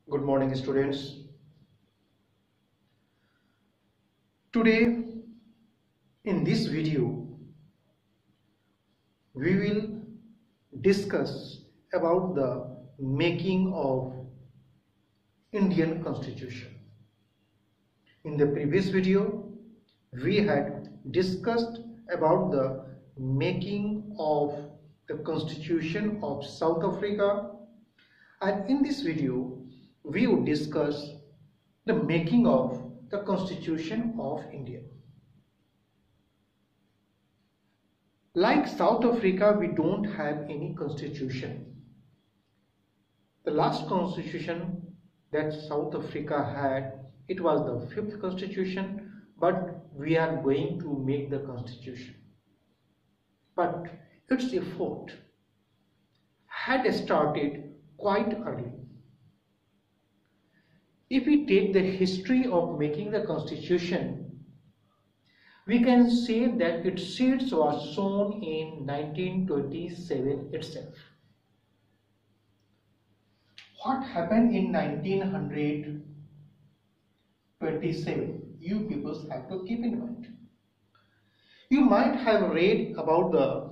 Good morning, students. Today, in this video, we will discuss about the making of Indian Constitution. In the previous video, we had discussed about the making of the Constitution of South Africa, and in this video, we will discuss the making of the Constitution of India. Like South Africa, we don't have any constitution. The last constitution that South Africa had, it was the 5th constitution, but we are going to make the constitution. But its effort had started quite early. If we take the history of making the constitution, we can say that its seeds was sown in 1927 itself. What happened in 1927? You people have to keep in mind. You might have read about the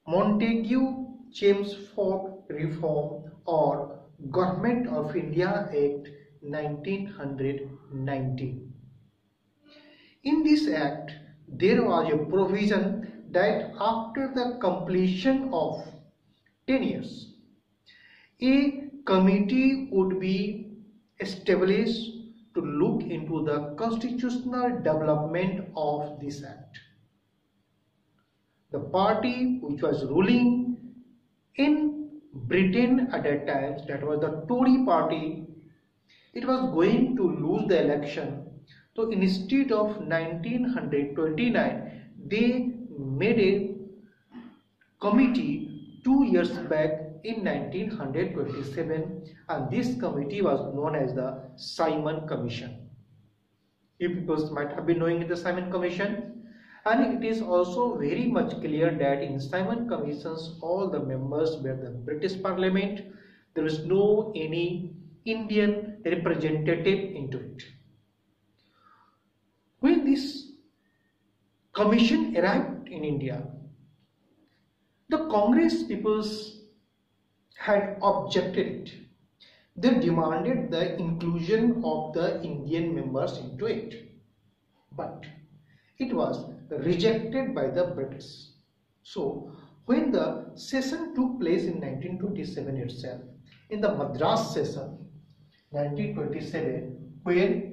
Montagu-Chelmsford Reform or Government of India Act 1919. In this act, there was a provision that after the completion of 10 years, a committee would be established to look into the constitutional development of this act. The party which was ruling in Britain at that time, that was the Tory party, it was going to lose the election. So instead of 1929, they made a committee 2 years back in 1927, and this committee was known as the Simon Commission. You people might have been knowing the Simon Commission, and it is also very much clear that in Simon Commissions all the members were the British Parliament. There is no any Indian representative into it. When this commission arrived in India, the Congress peoples had objected it. They demanded the inclusion of the Indian members into it, but it was rejected by the British. So when the session took place in 1927 itself, in the Madras session 1927, where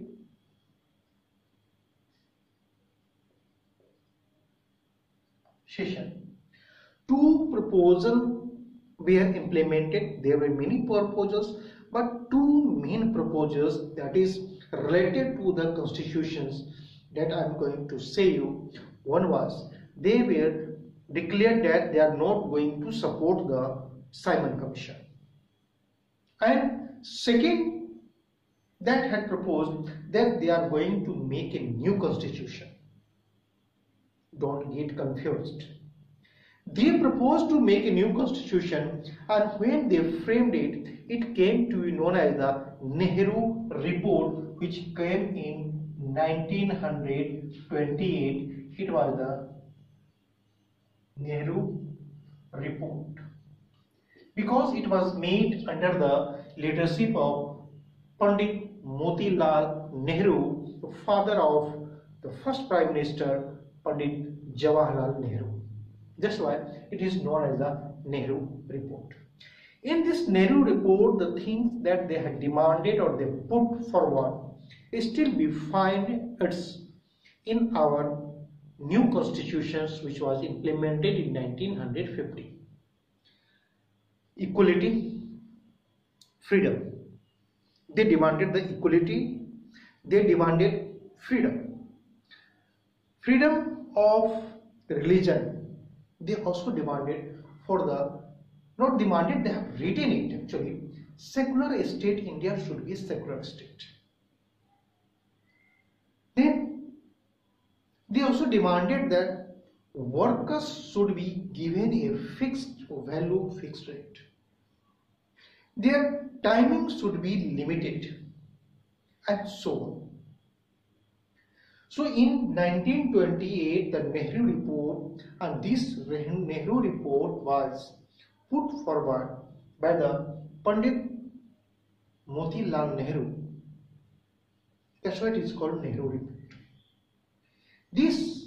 two proposals were implemented. There were many proposals, but two main proposals that is related to the constitutions that I am going to say you. One was they were declared that they are not going to support the Simon Commission, and second, that had proposed that they are going to make a new constitution. Don't get confused. They proposed to make a new constitution, and when they framed it, it came to be known as the Nehru Report, which came in 1928. It was the Nehru Report because it was made under the leadership of Pandit Motilal Nehru, the father of the first Prime Minister Pandit Jawaharlal Nehru. That's why it is known as the Nehru Report. In this Nehru Report, the things that they had demanded or they put forward still we find it's in our new constitutions which was implemented in 1950. Equality, freedom. They demanded the equality, they demanded freedom. Freedom of religion. They also demanded for the, not demanded, they have written it actually, secular state India should be a secular state. Then they also demanded that workers should be given a fixed value, fixed rate. their timing should be limited, and so on. So in 1928, the Nehru Report, and this Nehru Report was put forward by the Pandit Motilal Nehru. That's why it is called Nehru Report. This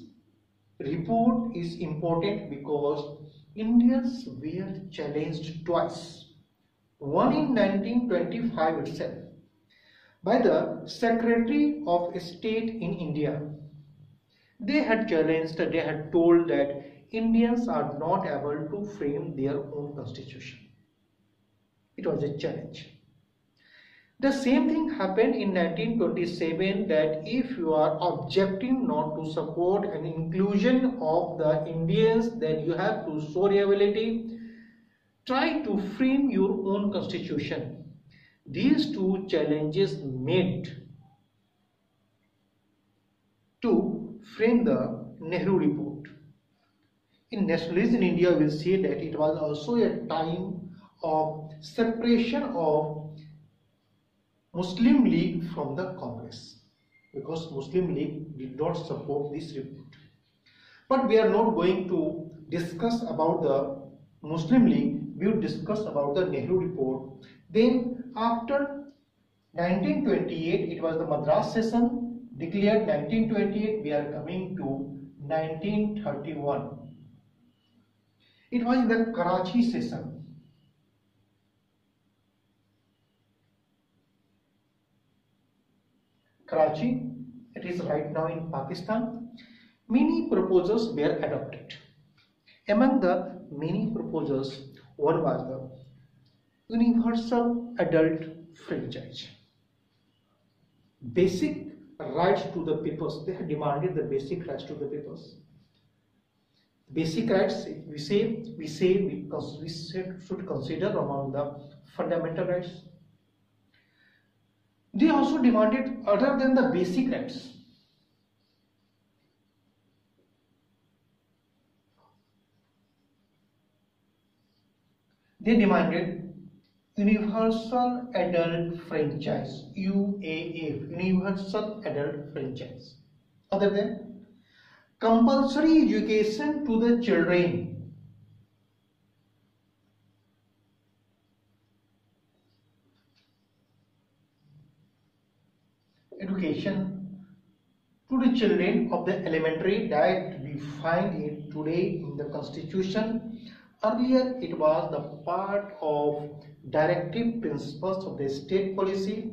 report is important because Indians were challenged twice. One in 1925 itself by the Secretary of State in India. They had challenged, they had told that Indians are not able to frame their own constitution. It was a challenge. The same thing happened in 1927, that if you are objecting not to support an inclusion of the Indians, then you have to show reliability, try to frame your own constitution. These two challenges made to frame the Nehru Report. In nationalism in India, we will see that it was also a time of separation of Muslim League from the Congress, because Muslim League did not support this report. But we are not going to discuss about the Muslim League, we will discuss about the Nehru Report. Then after 1928, it was the Madras session declared 1928, we are coming to 1931. It was the Karachi session. Karachi, it is right now in Pakistan. Many proposals were adopted. Among the many proposals, one was the universal adult franchise. Basic rights to the peoples. They had demanded the basic rights to the peoples. Basic rights, we should consider among the fundamental rights. They also demanded other than the basic rights. They demanded universal adult franchise, UAF, universal adult franchise. Other than compulsory education to the children. Education to the children of the elementary, that we find it today in the Constitution. Earlier it was the part of directive principles of the state policy.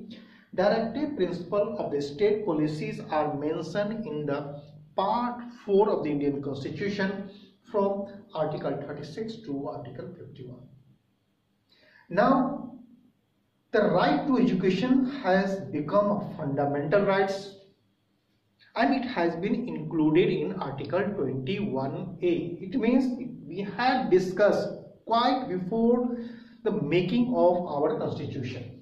Directive principles of the state policies are mentioned in the part 4 of the Indian Constitution from Article 36 to Article 51. Now, the right to education has become a fundamental rights, and it has been included in Article 21A. It means we had discussed quite before the making of our constitution.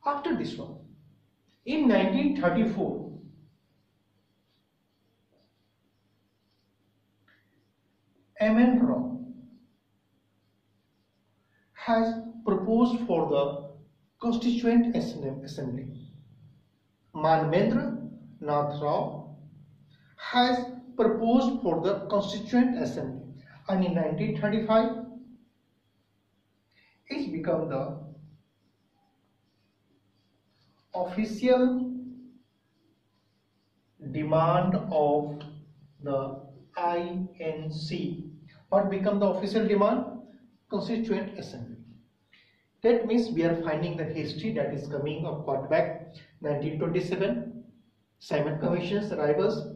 After this one, in 1934, M.N. Rao has proposed for the Constituent Assembly. Manvendra Nath Rao has proposed for the Constituent Assembly, and in 1935 it became the official demand of the INC. What became the official demand? Constituent Assembly. That means we are finding the history that is coming of got back 1927, Simon Commission's arrivals,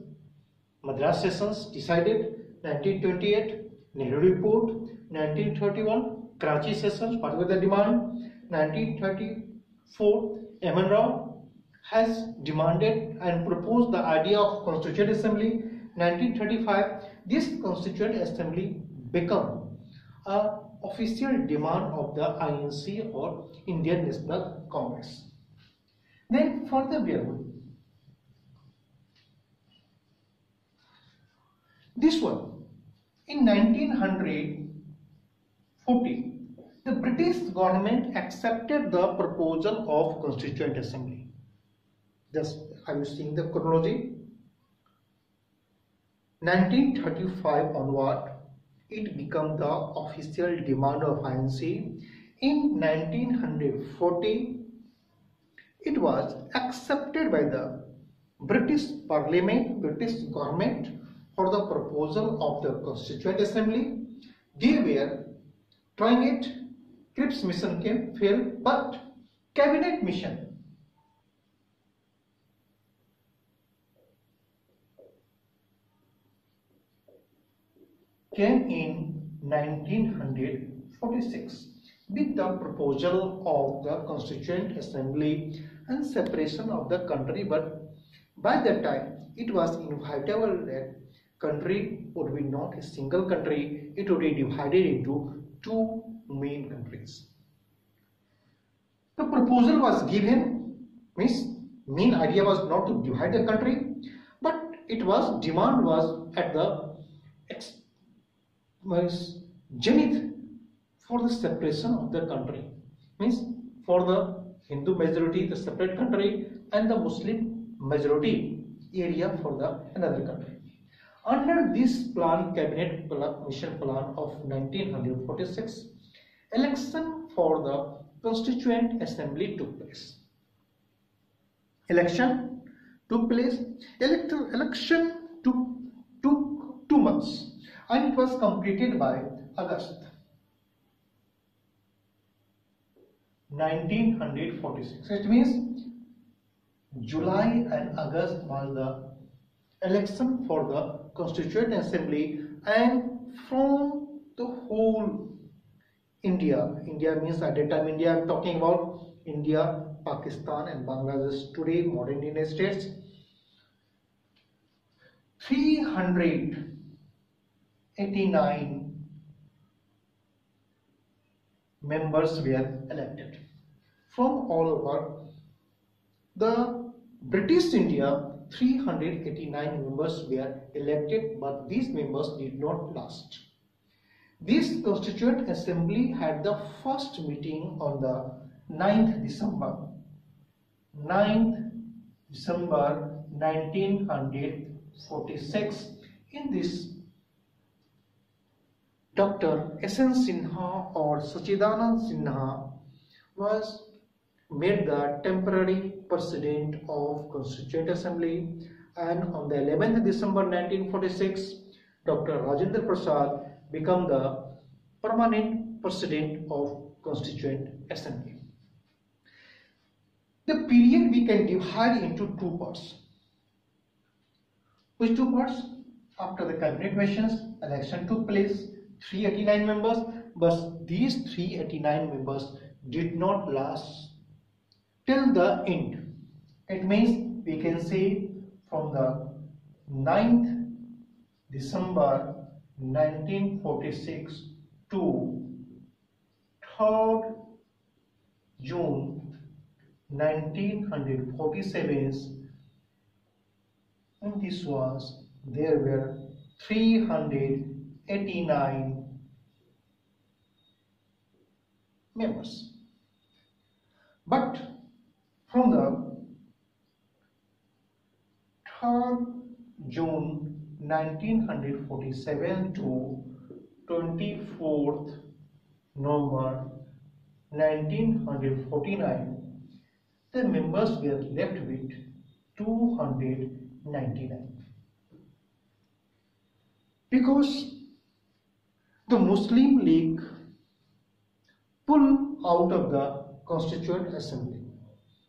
Madras sessions decided 1928, Nehru Report 1931, Karachi sessions, what was the demand? 1934, M.N. Rao has demanded and proposed the idea of Constituent Assembly. 1935, this Constituent Assembly became a official demand of the INC or Indian National Congress. Then further we are going. This one, in 1940, the British government accepted the proposal of Constituent Assembly. Just are you seeing the chronology? 1935 onward, it became the official demand of INC. In 1940, it was accepted by the British Parliament, British government for the proposal of the Constituent Assembly. They were trying it. Cripps mission failed, but cabinet mission came in 1946 with the proposal of the Constituent Assembly and separation of the country, but by that time it was inevitable that country would be not a single country, it would be divided into two main countries. The proposal was given, means main idea was not to divide the country, but it was demand was at the zenith for the separation of the country, means for the Hindu majority the separate country and the Muslim majority area for the another country. Under this plan, cabinet mission plan of 1946, election for the Constituent Assembly took place. Election took place. Election took 2 months, and it was completed by August 1946. It means July and August was the election for the Constituent Assembly, and from the whole India means at that time India, I am talking about India, Pakistan and Bangladesh, today modern United States, 389 members were elected from all over the British India. 389 members were elected, but these members did not last. This Constituent Assembly had the first meeting on the 9th December 1946. In this, Dr. S.N. Sinha or Sachidanand Sinha was made the temporary president of Constituent Assembly, and on the 11th December 1946, Dr. Rajendra Prasad became the permanent president of Constituent Assembly. The period we can divide into 2 parts. Which 2 parts? After the cabinet missions, election took place, 389 members, but these 389 members did not last till the end. It means we can say from the 9th December 1946 to 3rd June 1947, and this was, there were 389 members. But from the 3rd June 1947 to 24th November 1949, the members were left with 299. Because the Muslim League pulled out of the Constituent Assembly.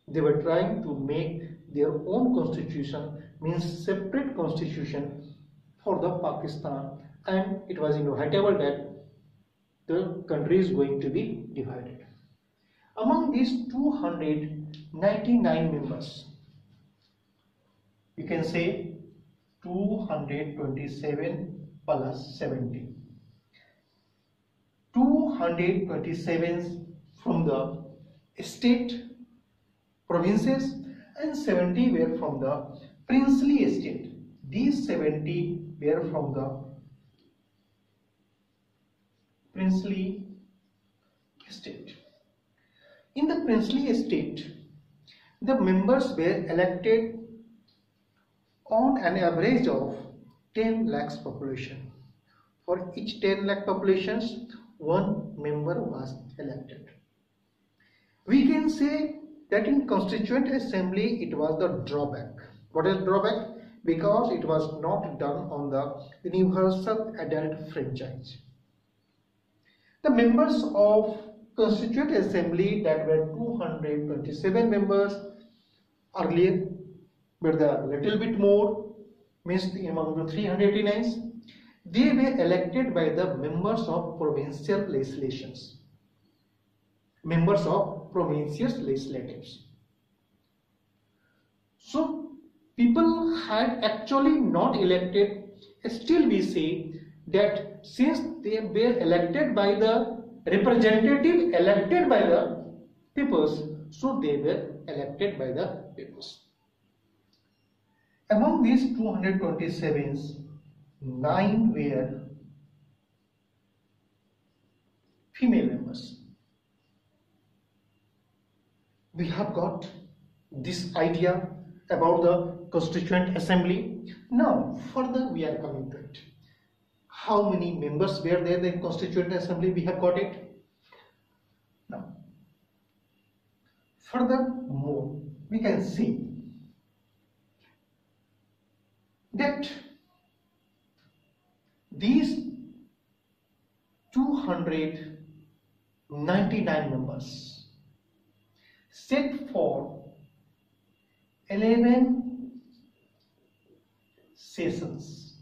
They were trying to make their own constitution, means separate constitution for the Pakistan, and it was inevitable that the country is going to be divided. Among these 299 members, you can say 227 plus 70. 227 from the state provinces and 70 were from the princely estate. These 70 were from the princely state. In the princely state, the members were elected on an average of 10 lakhs population. For each 10 lakh populations, one member was elected. We can say that in Constituent Assembly it was the drawback. What is drawback? Because it was not done on the universal adult franchise. The members of Constituent Assembly, that were 227 members, earlier were the little bit more, means among the 389, they were elected by the members of provincial legislations, members of provincial legislatives. So people had actually not elected. Still we say that since they were elected by the representative elected by the peoples, so they were elected by the peoples. Among these 227, 9 were female members. We have got this idea about the Constituent Assembly. Now further we are coming to it. How many members were there in Constituent Assembly? We have got it. Now furthermore we can see that these 299 members set for 11 sessions.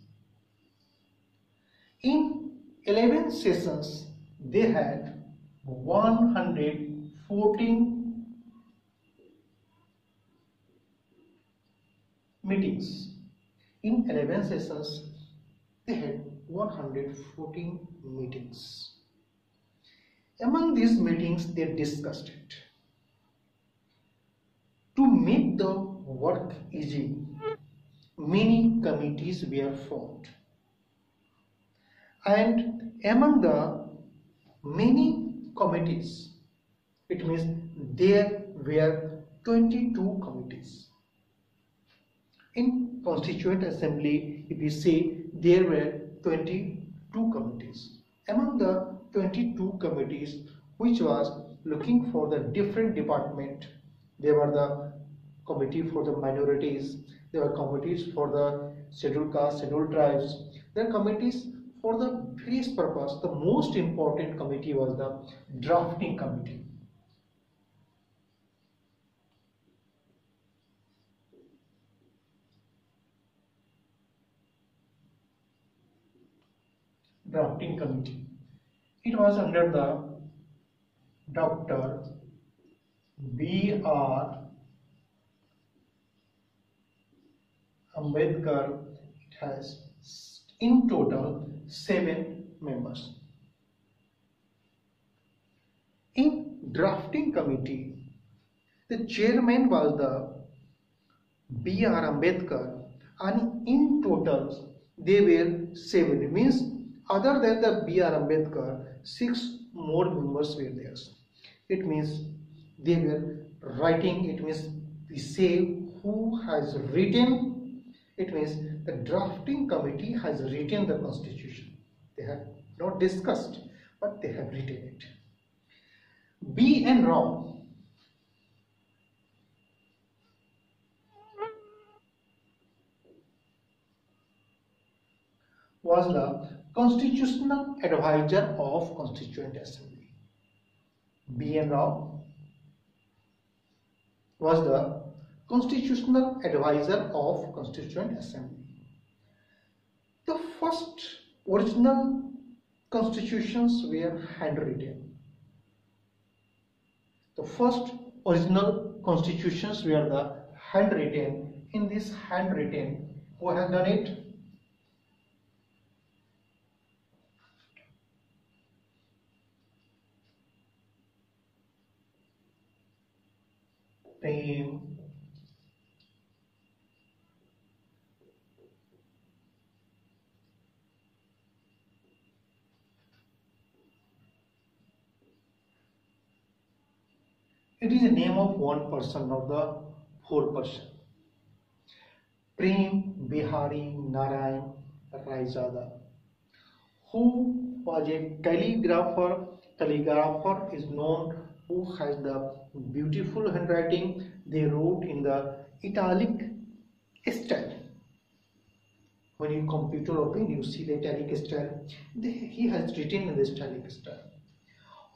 In 11 sessions, they had 114 meetings. In 11 sessions, they had 114 meetings. Among these meetings, they discussed it. To make the work easy, many committees were formed. And among the many committees, it means there were 22 committees. In Constituent Assembly, if we say there were 22 committees. Among the 22 committees which was looking for the different department, there were the committee for the minorities, there were committees for the scheduled caste, scheduled tribes, there are committees for the various purpose. The most important committee was the drafting committee. Drafting committee. It was under the Dr. B.R. Ambedkar. It has in total 7 members. In drafting committee, the chairman was the B.R. Ambedkar, and in total they were 7. It means other than the B.R. Ambedkar, 6 more members were there. It means they were writing. It means we say who has written. It means the drafting committee has written the constitution. They have not discussed, but they have written it. B. N. Rao was the constitutional advisor of Constituent Assembly. B. N. Rao was the constitutional advisor of Constituent Assembly. The first original constitutions were handwritten. The first original constitutions were the handwritten. In this handwritten, who has done it? Prem It is the name of one person, not the whole person. Prem Bihari Narayan Raizada, who was a calligrapher. Calligrapher is known who has the beautiful handwriting. They wrote in the italic style. When you computer open, you see the italic style. He has written in the italic style.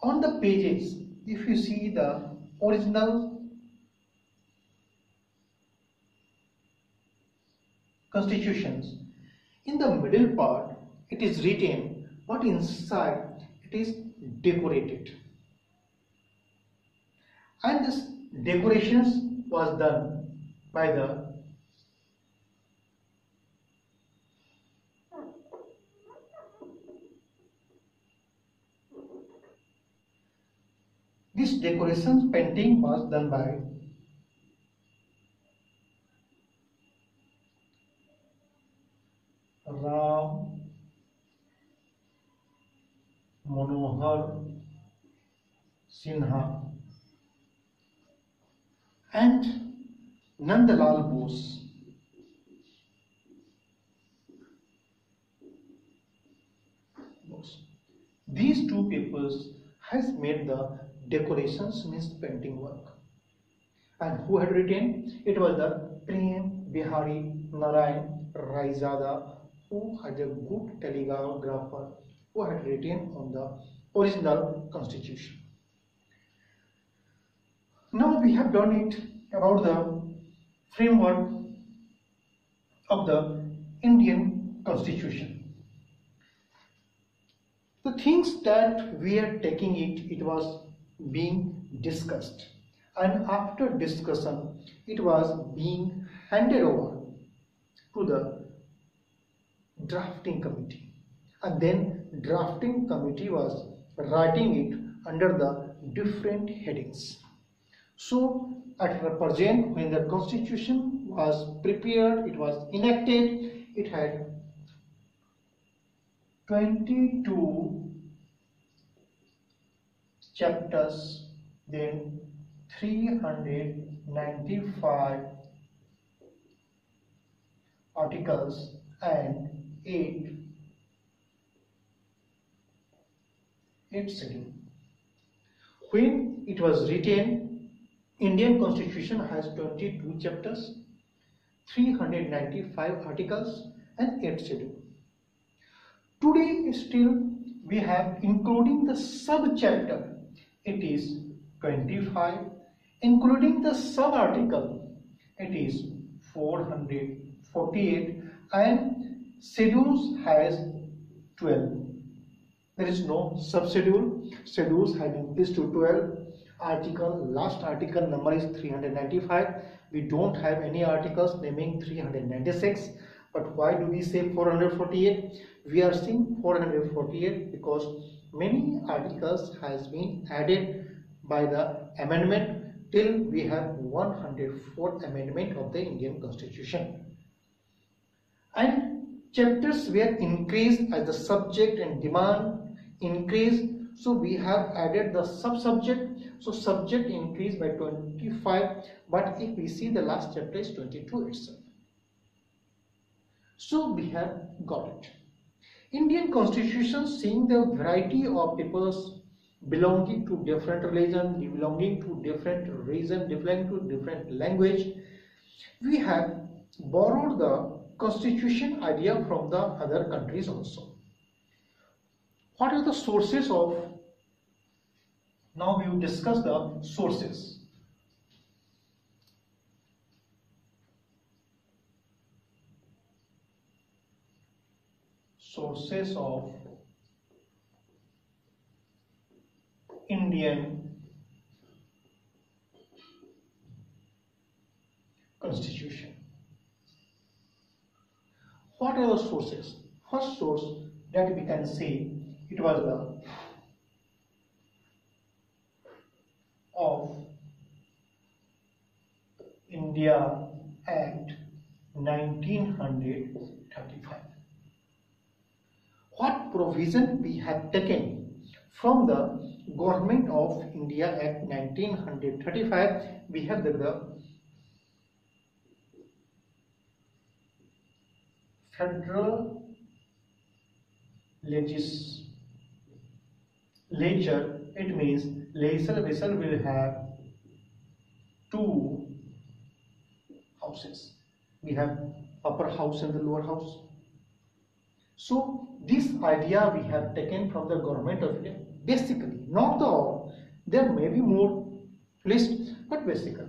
On the pages, if you see the original constitutions, in the middle part it is written, but inside it is decorated. And this decorations was done by the this decorations painting was done by Ram Manohar Sinha and Nandalal Bose. These two papers has made the decorations, means painting work. And who had written? It was the Prem Bihari Narayan Raizada, who had a good calligrapher, who had written on the original constitution. Now we have done it about the framework of the Indian Constitution. The things that we are taking it was being discussed, and after discussion it was being handed over to the drafting committee, and then drafting committee was writing it under the different headings. So at present, when the constitution was prepared, it was enacted, it had 22 chapters, then 395 articles and 8 schedules. When it was written, Indian Constitution has 22 chapters, 395 articles and 8 schedules. Today still we have, including the sub-chapter, it is 25, including the sub-article, it is 448, and schedules has 12. There is no sub-schedule. Schedules have increased to 12. Article, last article number is 395. We don't have any articles naming 396. But why do we say 448? We are saying 448 because many articles has been added by the amendment till we have 104th amendment of the Indian Constitution. And chapters were increased as the subject and demand increased. So we have added the sub-subject. So subject increased by 25. But if we see the last chapter is 22 itself. So we have got it. Indian Constitution, seeing the variety of peoples belonging to different religion, belonging to different region, belonging to different language, we have borrowed the constitution idea from the other countries also. What are the sources of? Now we will discuss the sources. Sources of Indian Constitution. What are the sources? First source that we can say, it was the of India Act 1935. What provision we have taken from the Government of India Act 1935, we have the Federal Legislature. It means legislature will have two houses. We have upper house and the lower house. So this idea we have taken from the government of India, basically, not the all. There may be more list, but basically.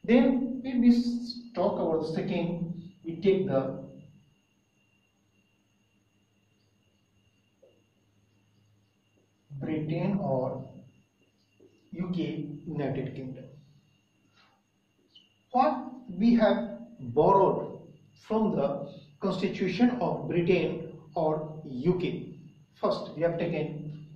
Then when we talk about the second, we take the Britain or UK, United Kingdom. What we have borrowed from the Constitution of Britain or UK. First, we have taken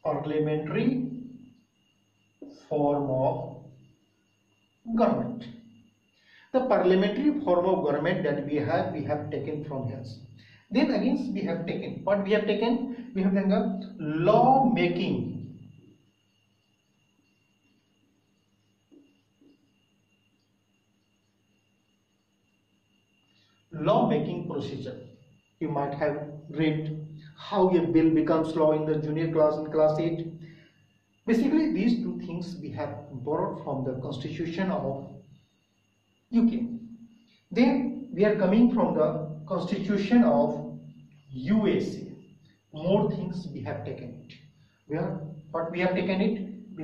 parliamentary form of government. The parliamentary form of government that we have taken from here. Then again we have taken, what we have taken? We have taken a law making. Law-making procedure. You might have read how a bill becomes law in the junior class in class 8. Basically, these two things we have borrowed from the Constitution of UK. Then we are coming from the Constitution of USA. More things we have taken it. We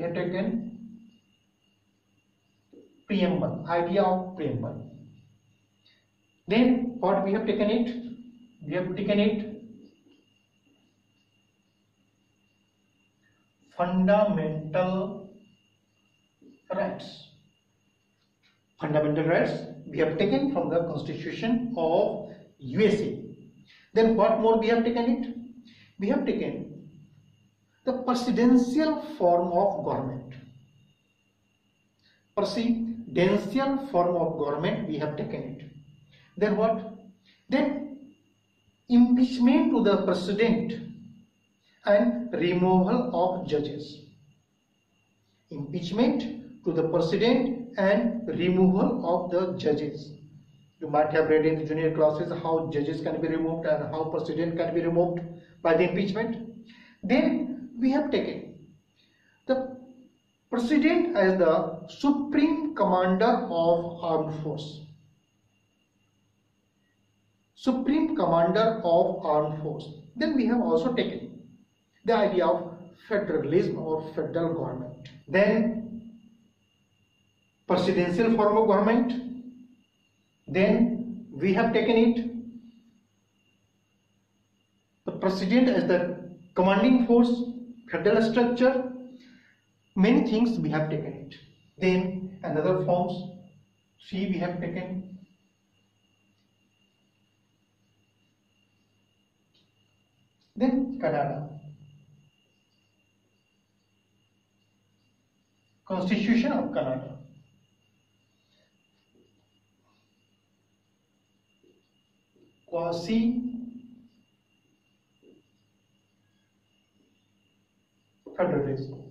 have taken preamble, idea of preamble. Then what we have taken it? We have taken it fundamental rights. Fundamental rights we have taken from the Constitution of USA. Then what more we have taken it? We have taken the presidential form of government. Presidential form of government we have taken it. Then what? Then impeachment to the president and removal of judges. Impeachment to the president and removal of the judges. You might have read in the junior classes how judges can be removed and how president can be removed by the impeachment. Then we have taken the president as the supreme commander of armed force. Supreme commander of armed force. Then we have also taken the idea of federalism or federal government. Then presidential form of government. Then we have taken it the president as the commanding force, federal structure. Many things we have taken it. Then another forms. See, we have taken then Canada. Constitution of Canada. Quasi-federalism.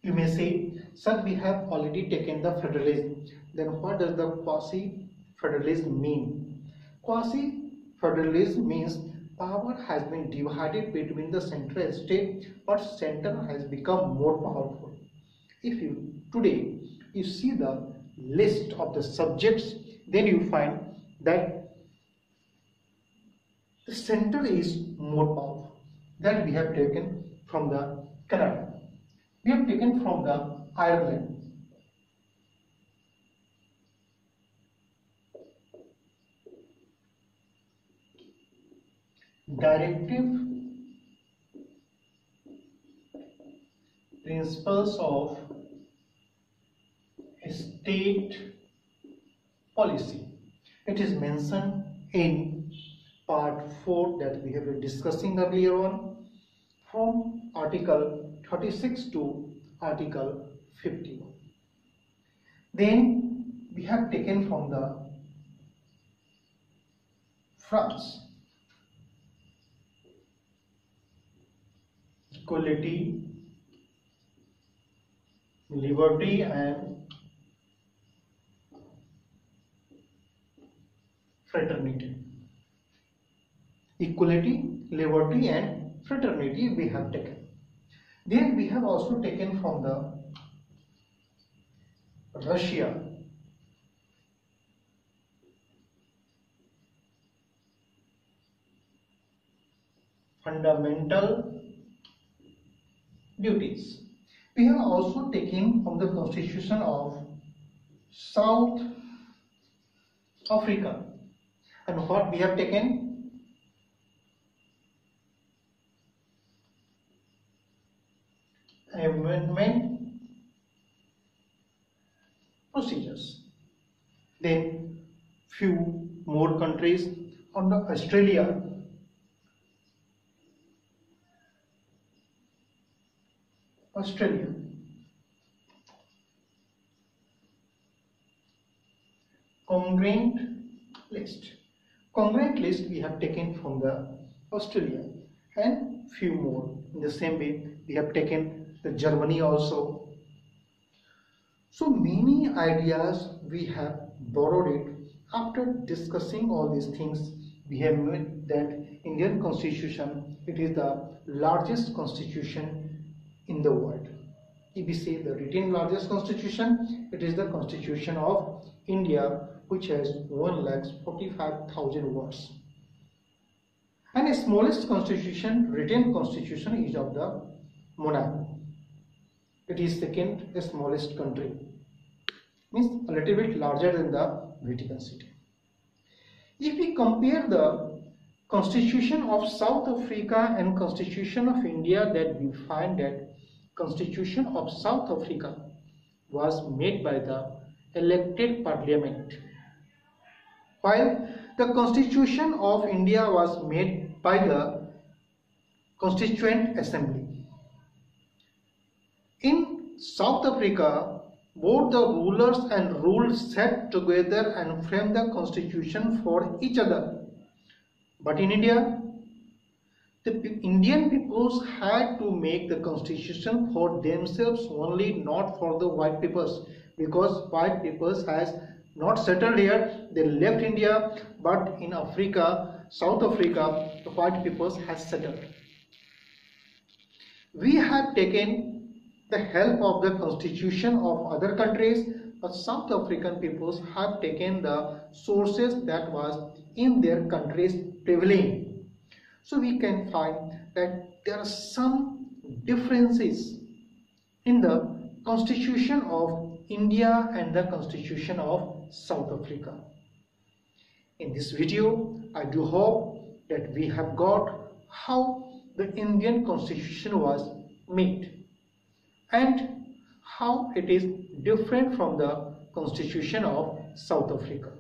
You may say, sir, we have already taken the federalism. Then what does the quasi-federalism mean? Quasi-federalism means power has been divided between the central state, but center has become more powerful. If you today you see the list of the subjects, then you find that the center is more powerful. That we have taken from the Canada. We have taken from the Ireland. Directive principles of state policy. It is mentioned in part 4 that we have been discussing earlier on, from article 36 to article 51. Then we have taken from the France equality, liberty and fraternity. Equality, liberty and fraternity we have taken. Then we have also taken from the Russia, fundamental duties. We have also taken from the Constitution of South Africa. And what we have taken? Amendment procedures. Then few more countries on the Australia, congruent list. Congruent list we have taken from the Australia and few more. In the same way we have taken the Germany also. So many ideas we have borrowed it. After discussing all these things, we have made that Indian Constitution, it is the largest constitution in the world. If we say the written largest constitution, it is the Constitution of India, which has 1,45,000 words. And the smallest constitution, written constitution, is of the Monaco. It is second smallest country, means a little bit larger than the Vatican City. If we compare the Constitution of South Africa and Constitution of India, that we find that Constitution of South Africa was made by the elected parliament, while the Constitution of India was made by the Constituent Assembly. In South Africa, both the rulers and ruled sat together and framed the constitution for each other. But in India, the Indian peoples had to make the constitution for themselves only, not for the white peoples, because white peoples has not settled here. They left India, but in Africa, South Africa, the white peoples has settled. We have taken the help of the constitution of other countries, but South African peoples have taken the sources that was in their countries prevailing. So we can find that there are some differences in the Constitution of India and the Constitution of South Africa. In this video, I do hope that we have got how the Indian Constitution was made and how it is different from the Constitution of South Africa.